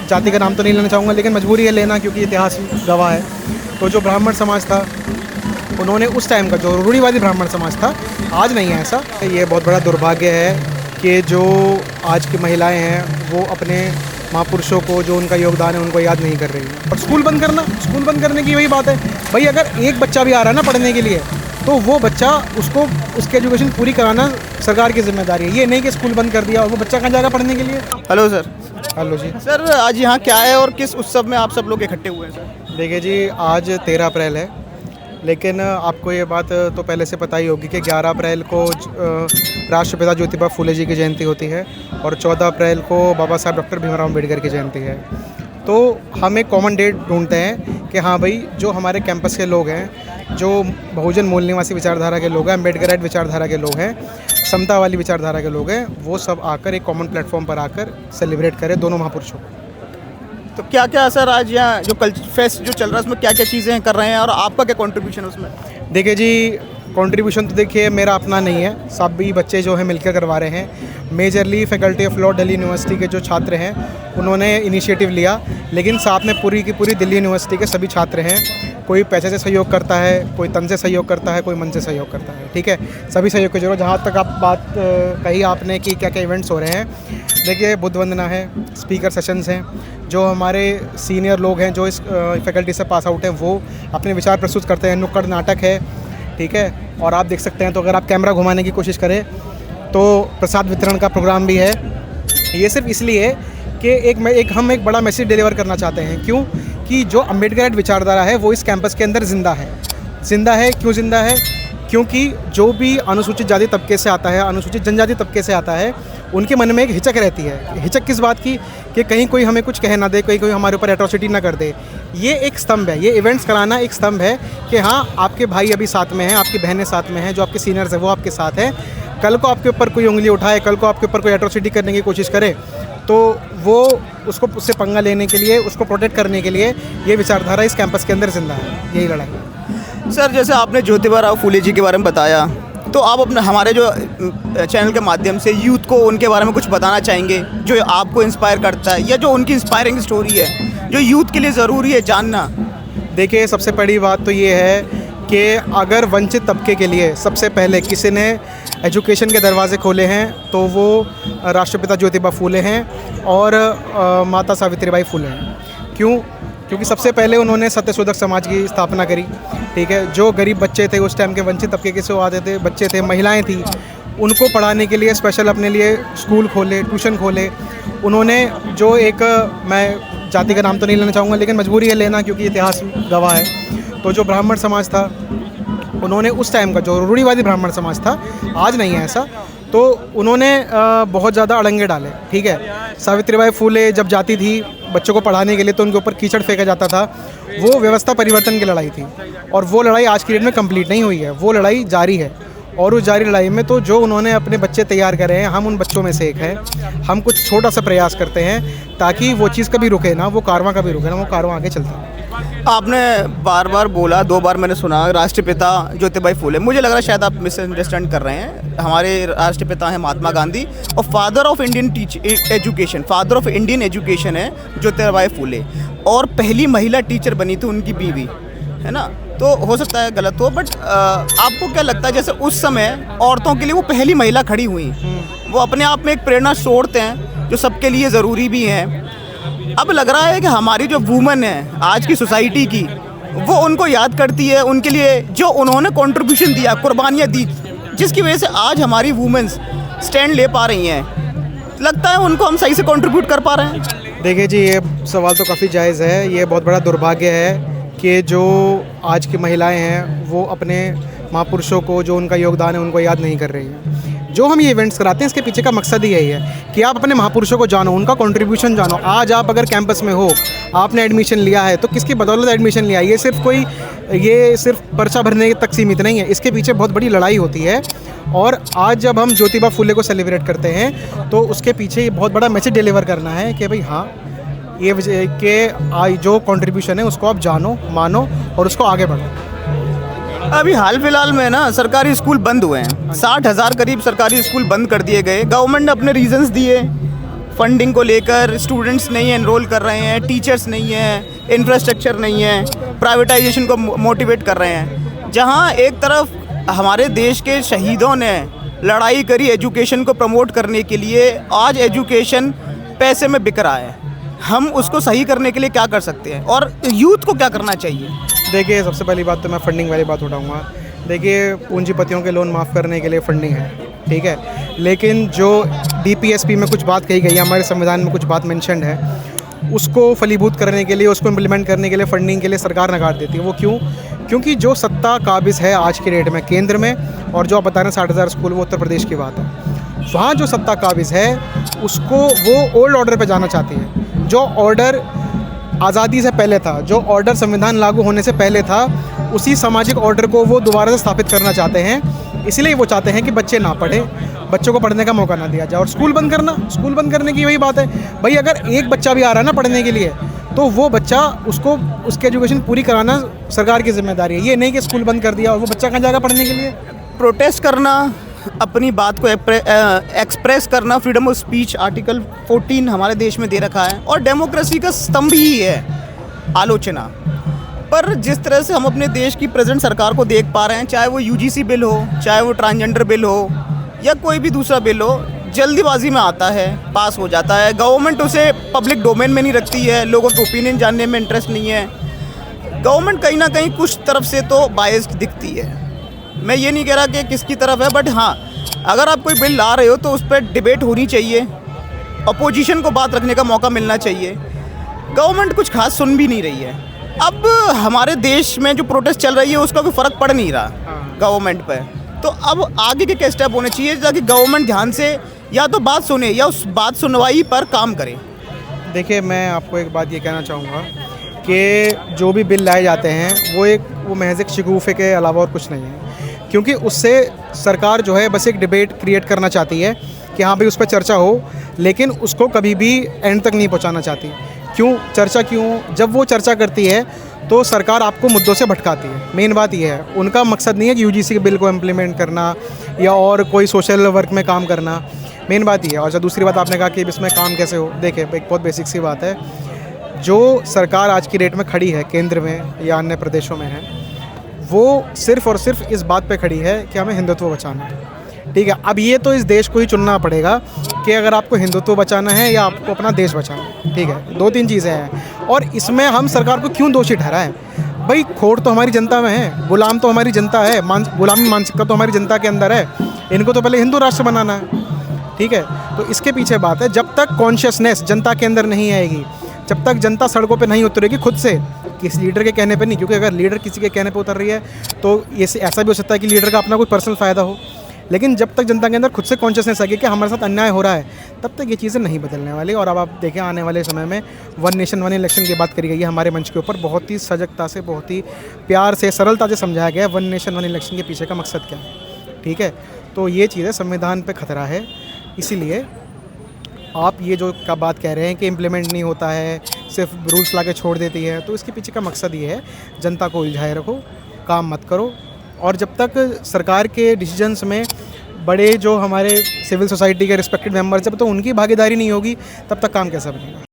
जाति का नाम तो नहीं लेना चाहूँगा, लेकिन मजबूरी है लेना क्योंकि इतिहास गवाह है। तो जो ब्राह्मण समाज था उन्होंने उस टाइम का जो रूढ़िवादी ब्राह्मण समाज था, आज नहीं है ऐसा। ये बहुत बड़ा दुर्भाग्य है कि जो आज की महिलाएं हैं वो अपने महापुरुषों को, जो उनका योगदान है, उनको याद नहीं कर रही है। और स्कूल बंद करने की वही बात है भाई। अगर एक बच्चा भी आ रहा है ना पढ़ने के लिए, तो वो बच्चा उसकी एजुकेशन पूरी कराना सरकार की जिम्मेदारी है। ये नहीं कि स्कूल बंद कर दिया और वो बच्चा कहाँ जाएगा पढ़ने के लिए। Hello sir. हेलो जी सर आज यहाँ क्या है और किस उत्सव में आप सब लोग इकट्ठे हुए हैं सर? देखिए जी, आज 13 अप्रैल है, लेकिन आपको ये बात तो पहले से पता ही होगी कि 11 अप्रैल को राष्ट्रपिता ज्योतिबा फूले जी की जयंती होती है और 14 अप्रैल को बाबा साहब डॉक्टर भीमराव अम्बेडकर की जयंती है। तो हम एक कॉमन डेट ढूंढते हैं कि हाँ भाई, जो हमारे कैंपस के लोग हैं, जो बहुजन मूल निवासी विचारधारा के लोग हैं, अम्बेडकराइट विचारधारा के लोग हैं, समता वाली विचारधारा के लोग हैं, वो सब आकर एक कॉमन प्लेटफॉर्म पर आकर सेलिब्रेट करें दोनों महापुरुषों को। तो क्या क्या सर आज यहाँ जो कल्चर फेस्ट जो चल रहा है उसमें क्या क्या चीज़ें कर रहे हैं और आपका क्या कंट्रीब्यूशन है उसमें? देखिए जी, कंट्रीब्यूशन तो देखिए मेरा अपना नहीं है, सभी बच्चे जो हैं मिलकर करवा रहे हैं। Majorly faculty of law Delhi university के जो छात्र हैं उन्होंने इनिशिएटिव लिया, लेकिन साथ में पूरी की पूरी दिल्ली यूनिवर्सिटी के सभी छात्र हैं। कोई पैसे से सहयोग करता है, कोई तन से सहयोग करता है, कोई मन से सहयोग करता है। ठीक है, सभी सहयोग की जरूरत। जहाँ तक आप बात कही आपने कि क्या क्या इवेंट्स हो रहे हैं, देखिए बुद्ध वंदना है, स्पीकर सेशंस हैं, जो हमारे सीनियर लोग हैं जो इस फैकल्टी से पास आउट हैं वो अपने विचार प्रस्तुत करते हैं। नुक्कड़ नाटक है, ठीक है, और आप देख सकते हैं, तो अगर आप कैमरा घुमाने की कोशिश करें तो प्रसाद वितरण का प्रोग्राम भी है। ये सिर्फ इसलिए कि हम एक बड़ा मैसेज डिलीवर करना चाहते हैं। क्यों? कि जो अम्बेडकराइट विचारधारा है वो इस कैंपस के अंदर ज़िंदा है। क्यों ज़िंदा है? क्योंकि जो भी अनुसूचित जाति तबके से आता है, अनुसूचित जनजाति तबके से आता है, उनके मन में एक हिचक रहती है। हिचक किस बात की? कि कहीं कोई हमें कुछ कह ना दे, कोई हमारे ऊपर एट्रोसिटी ना कर दे। ये एक स्तंभ है, ये इवेंट्स कराना एक स्तंभ है कि हाँ, आपके भाई अभी साथ में हैं, आपकी बहनें साथ में हैं, जो आपके सीनियर्स हैं वो आपके साथ हैं। कल को आपके ऊपर कोई उंगली उठाए, कल को आपके ऊपर कोई एट्रोसिटी करने की कोशिश करे, तो वो उससे पंगा लेने के लिए, उसको प्रोटेक्ट करने के लिए ये विचारधारा इस कैंपस के अंदर जिंदा है। यही लड़ाई। सर जैसे आपने ज्योतिबा राव फूले जी के बारे में बताया, तो आप अपने हमारे जो चैनल के माध्यम से यूथ को उनके बारे में कुछ बताना चाहेंगे जो आपको इंस्पायर करता है, या जो उनकी इंस्पायरिंग स्टोरी है जो यूथ के लिए ज़रूरी है जानना? देखिए, सबसे बड़ी बात तो ये है कि अगर वंचित तबके के लिए सबसे पहले किसी ने एजुकेशन के दरवाजे खोले हैं तो वो राष्ट्रपिता ज्योतिबा फूले हैं और माता सावित्रीबाई फूले हैं। क्यों? क्योंकि सबसे पहले उन्होंने सत्यशोधक समाज की स्थापना करी। ठीक है, जो गरीब बच्चे थे उस टाइम के, वंचित तबके के से आते थे, बच्चे थे, महिलाएं थी, उनको पढ़ाने के लिए स्पेशल अपने लिए स्कूल खोले, ट्यूशन खोले। उन्होंने जो एक, मैं जाति का नाम तो नहीं लेना चाहूँगा, लेकिन मजबूरी है लेना क्योंकि इतिहास गवाह है। तो जो ब्राह्मण समाज था उन्होंने उस टाइम का जो रूढ़िवादी ब्राह्मण समाज था, आज नहीं है ऐसा, तो उन्होंने बहुत ज़्यादा अड़ंगे डाले। ठीक है, सावित्रीबाई फूले जब जाती थी बच्चों को पढ़ाने के लिए तो उनके ऊपर कीचड़ फेंका जाता था। वो व्यवस्था परिवर्तन की लड़ाई थी और वो लड़ाई आज की डेट में कंप्लीट नहीं हुई है, वो लड़ाई जारी है। और उस जारी लड़ाई में तो जो उन्होंने अपने बच्चे तैयार करे हैं, हम उन बच्चों में से एक हैं। हम कुछ छोटा सा प्रयास करते हैं ताकि वो चीज़ कभी रुके ना, वो कारवां कभी रुके ना, वो कारवां आगे चलता है। आपने बार बार बोला, 2 बार मैंने सुना राष्ट्रपिता ज्योतिबाई फूले। मुझे लग रहा है शायद आप मिसअंडरस्टैंड कर रहे हैं। हमारे राष्ट्रपिता हैं महात्मा गांधी और फादर ऑफ इंडियन एजुकेशन है ज्योतिबाई फूले, और पहली महिला टीचर बनी थी उनकी बीवी, है ना? तो हो सकता है गलत हो, बट आपको क्या लगता है जैसे उस समय औरतों के लिए वो पहली महिला खड़ी हुई, वो अपने आप में एक प्रेरणा स्रोत हैं जो सबके लिए ज़रूरी भी हैं। अब लग रहा है कि हमारी जो वुमेन है आज की सोसाइटी की, वो उनको याद करती है, उनके लिए जो उन्होंने कंट्रीब्यूशन दिया, कुर्बानियाँ दी, जिसकी वजह से आज हमारी वुमेन्स स्टैंड ले पा रही हैं। लगता है उनको हम सही से कंट्रीब्यूट कर पा रहे हैं? देखिए जी, ये सवाल तो काफ़ी जायज़ है। ये बहुत बड़ा दुर्भाग्य है कि जो आज की महिलाएं हैं वो अपने महापुरुषों को, जो उनका योगदान है, उनको याद नहीं कर रही हैं। जो हम ये इवेंट्स कराते हैं इसके पीछे का मकसद ही यही है कि आप अपने महापुरुषों को जानो, उनका कंट्रीब्यूशन जानो। आज आप अगर कैंपस में हो, आपने एडमिशन लिया है, तो किसकी बदौलत एडमिशन लिया? ये सिर्फ पर्चा भरने तक सीमित नहीं है, इसके पीछे बहुत बड़ी लड़ाई होती है। और आज जब हम ज्योतिबा फूले को सेलिब्रेट करते हैं तो उसके पीछे ये बहुत बड़ा मैसेज डिलीवर करना है कि भाई हाँ, ये कि जो कंट्रीब्यूशन है उसको आप जानो, मानो और उसको आगे बढ़ाओ। अभी हाल फिलहाल में ना सरकारी स्कूल बंद हुए हैं, 60,000 करीब सरकारी स्कूल बंद कर दिए गए। गवर्नमेंट ने अपने रीजंस दिए, फंडिंग को लेकर स्टूडेंट्स नहीं एनरोल कर रहे हैं, टीचर्स नहीं हैं, इंफ्रास्ट्रक्चर नहीं है, प्राइवेटाइजेशन को मोटिवेट कर रहे हैं। जहाँ एक तरफ हमारे देश के शहीदों ने लड़ाई करी एजुकेशन को प्रमोट करने के लिए, आज एजुकेशन पैसे में बिक रहा है। हम उसको सही करने के लिए क्या कर सकते हैं और यूथ को क्या करना चाहिए? देखिए, सबसे पहली बात तो मैं फंडिंग वाली बात उठाऊँगा। देखिए, पूंजीपतियों के लोन माफ़ करने के लिए फंडिंग है, ठीक है, लेकिन जो DPSP में कुछ बात कही गई है, हमारे संविधान में कुछ बात मेंशन्ड है, उसको फलीभूत करने के लिए, उसको इम्प्लीमेंट करने के लिए फंडिंग के लिए सरकार नकार देती है। वो क्यों? क्योंकि जो सत्ता काबिज़ है आज के डेट में केंद्र में, और जो आप बता रहे हैं 60,000 स्कूल, वो उत्तर प्रदेश की बात है। वहाँ जो सत्ता काबिज़ है उसको वो ओल्ड ऑर्डर पे जाना चाहती है। जो ऑर्डर आज़ादी से पहले था, जो ऑर्डर संविधान लागू होने से पहले था, उसी सामाजिक ऑर्डर को वो दोबारा से स्थापित करना चाहते हैं। इसलिए वो चाहते हैं कि बच्चे ना पढ़ें, बच्चों को पढ़ने का मौका ना दिया जाए। और स्कूल बंद करने की वही बात है भाई। अगर एक बच्चा भी आ रहा है ना पढ़ने के लिए, तो वो बच्चा, उसको उसकी एजुकेशन पूरी कराना सरकार की जिम्मेदारी है। ये नहीं कि स्कूल बंद कर दिया और वो बच्चा कहाँ जाएगा पढ़ने के लिए। प्रोटेस्ट करना, अपनी बात को एक्सप्रेस करना, फ्रीडम ऑफ स्पीच आर्टिकल 14 हमारे देश में दे रखा है, और डेमोक्रेसी का स्तंभ ही है आलोचना। पर जिस तरह से हम अपने देश की प्रेजेंट सरकार को देख पा रहे हैं, चाहे वो UGC बिल हो, चाहे वो ट्रांसजेंडर बिल हो, या कोई भी दूसरा बिल हो, जल्दीबाजी में आता है, पास हो जाता है। गवर्नमेंट उसे पब्लिक डोमेन में नहीं रखती है, लोगों के ओपिनियन जानने में इंटरेस्ट नहीं है। गवर्नमेंट कहीं ना कहीं कुछ तरफ से तो बायस्ड दिखती है। मैं ये नहीं कह रहा कि किसकी तरफ है, बट हाँ, अगर आप कोई बिल ला रहे हो तो उस पर डिबेट होनी चाहिए, अपोजिशन को बात रखने का मौका मिलना चाहिए। गवर्नमेंट कुछ खास सुन भी नहीं रही है। अब हमारे देश में जो प्रोटेस्ट चल रही है उसका कोई फ़र्क पड़ नहीं रहा गवर्नमेंट पर। तो अब आगे के क्या स्टेप होने चाहिए ताकि गवर्नमेंट ध्यान से या तो बात सुने या उस बात सुनवाई पर काम करे? देखिए, मैं आपको एक बात ये कहना चाहूँगा कि जो भी बिल लाए जाते हैं वो महज एक शगुफे के अलावा और कुछ नहीं है। क्योंकि उससे सरकार जो है बस एक डिबेट क्रिएट करना चाहती है कि हाँ भाई उस पर चर्चा हो, लेकिन उसको कभी भी एंड तक नहीं पहुँचाना चाहती। क्यों चर्चा? क्यों? जब वो चर्चा करती है तो सरकार आपको मुद्दों से भटकाती है। मेन बात ये है, उनका मकसद नहीं है कि UGC के बिल को इम्प्लीमेंट करना या और कोई सोशल वर्क में काम करना। मेन बात ये है। और जब दूसरी बात आपने कहा कि इसमें काम कैसे हो, देखिए एक बहुत बेसिक सी बात है। जो सरकार आज की डेट में खड़ी है, केंद्र में या अन्य प्रदेशों में है, वो सिर्फ़ और सिर्फ इस बात पे खड़ी है कि हमें हिंदुत्व बचाना है, ठीक है। अब ये तो इस देश को ही चुनना पड़ेगा कि अगर आपको हिंदुत्व बचाना है या आपको अपना देश बचाना है, ठीक है। 2-3 चीज़ें हैं, और इसमें हम सरकार को क्यों दोषी ठहराएं? भाई खोट तो हमारी जनता में है, गुलाम तो हमारी जनता है, गुलामी मानसिकता तो हमारी जनता के अंदर है। इनको तो पहले हिंदू राष्ट्र बनाना है, ठीक है। तो इसके पीछे बात है, जब तक कॉन्शियसनेस जनता के अंदर नहीं आएगी, जब तक जनता सड़कों पे नहीं उतरेगी खुद से, किसी लीडर के कहने पे नहीं, क्योंकि अगर लीडर किसी के कहने पे उतर रही है तो ये ऐसा भी हो सकता है कि लीडर का अपना कोई पर्सनल फ़ायदा हो। लेकिन जब तक जनता के अंदर खुद से कॉन्शियसनेस आएगी कि हमारे साथ अन्याय हो रहा है, तब तक ये चीज़ें नहीं बदलने वाली। और अब आप देखें, आने वाले समय में 1 नेशन 1 इलेक्शन की बात करी गई है हमारे मंच के ऊपर, बहुत ही सजगता से, बहुत ही प्यार से, सरलता से समझाया गया है 1 नेशन 1 इलेक्शन के पीछे का मकसद क्या है, ठीक है। तो ये चीज़ें संविधान पर खतरा है। इसीलिए आप ये जो का बात कह रहे हैं कि इम्प्लीमेंट नहीं होता है, सिर्फ रूल्स ला के छोड़ देती है, तो इसके पीछे का मकसद ये है, जनता को उलझाए रखो, काम मत करो। और जब तक सरकार के डिसीजंस में बड़े जो हमारे सिविल सोसाइटी के रिस्पेक्टेड मेंबर्स, जब तो उनकी भागीदारी नहीं होगी, तब तक काम कैसा बनेगा?